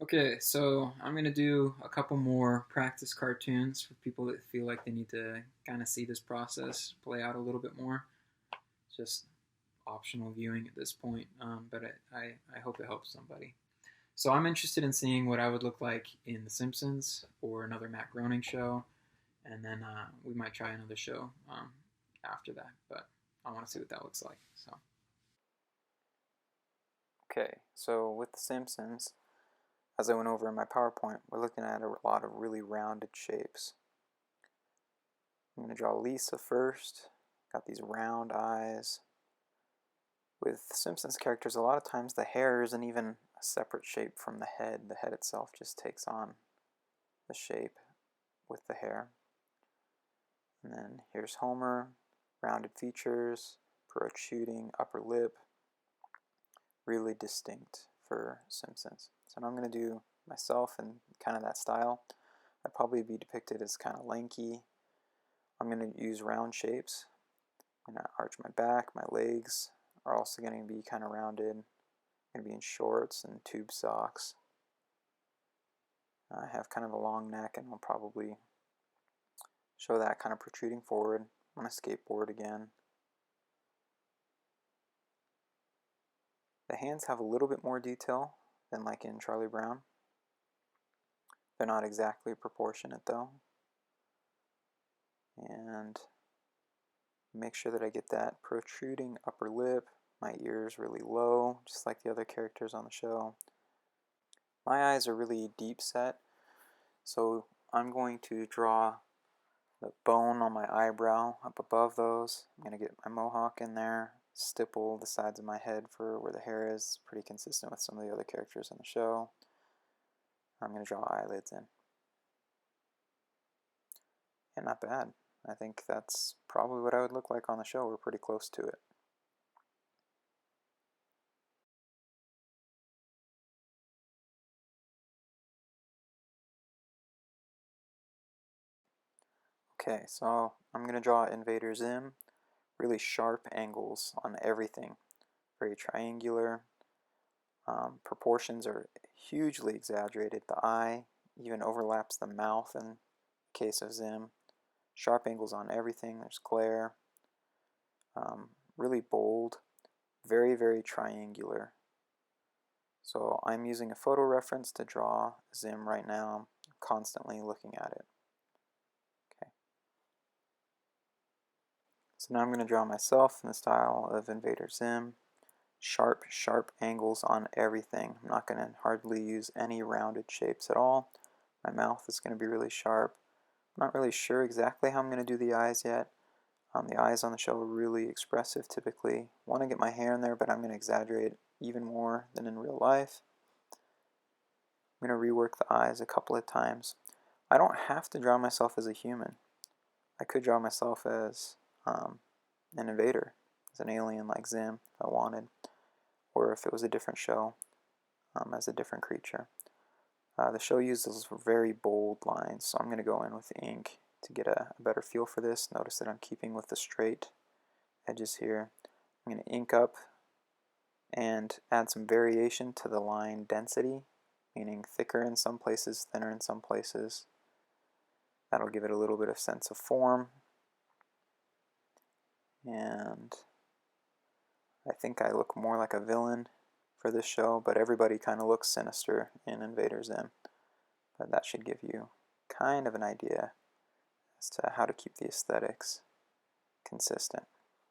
Okay, so I'm gonna do a couple more practice cartoons for people that feel like they need to kind of see this process play out a little bit more. It's just optional viewing at this point, but I hope it helps somebody. So I'm interested in seeing what I would look like in The Simpsons or another Matt Groening show, and then we might try another show after that. But I want to see what that looks like. So Okay, so with The Simpsons, as I went over in my PowerPoint, we're looking at a lot of really rounded shapes. I'm going to draw Lisa first. Got these round eyes. With Simpsons characters, a lot of times the hair isn't even a separate shape from the head. The head itself just takes on the shape with the hair. And then here's Homer, rounded features, protruding upper lip, really distinct for Simpsons. So now I'm going to do myself in kind of that style. I'd probably be depicted as kind of lanky. I'm going to use round shapes. I'm going to arch my back, my legs are also going to be kind of rounded. I'm going to be in shorts and tube socks. I have kind of a long neck and I'll probably show that kind of protruding forward. I'm on a skateboard again. The hands have a little bit more detail than like in Charlie Brown. They're not exactly proportionate though. And make sure that I get that protruding upper lip. My ears really low, just like the other characters on the show. My eyes are really deep set, so I'm going to draw the bone on my eyebrow up above those. I'm going to get my mohawk in there, stipple the sides of my head for where the hair is, pretty consistent with some of the other characters in the show. I'm going to draw eyelids in. And not bad. I think that's probably what I would look like on the show. We're pretty close to it. Okay, so I'm going to draw Invader Zim. Really sharp angles on everything. Very triangular. Proportions are hugely exaggerated. The eye even overlaps the mouth in the case of Zim. Sharp angles on everything. There's glare. Really bold. Very, very triangular. So I'm using a photo reference to draw Zim right now. I'm constantly looking at it. Okay. So now I'm going to draw myself in the style of Invader Zim. Sharp, sharp angles on everything. I'm not going to hardly use any rounded shapes at all. My mouth is going to be really sharp. I'm not really sure exactly how I'm going to do the eyes yet. The eyes on the show are really expressive typically. Want to get my hair in there, but I'm going to exaggerate even more than in real life. I'm going to rework the eyes a couple of times. I don't have to draw myself as a human. I could draw myself as an invader, as an alien like Zim if I wanted, or if it was a different show, as a different creature. The show uses very bold lines, so I'm going to go in with ink to get a better feel for this. Notice that I'm keeping with the straight edges here. I'm going to ink up and add some variation to the line density, meaning thicker in some places, thinner in some places. That'll give it a little bit of sense of form. And I think I look more like a villain for this show, but everybody kind of looks sinister in Invader Zim. But that should give you kind of an idea as to how to keep the aesthetics consistent.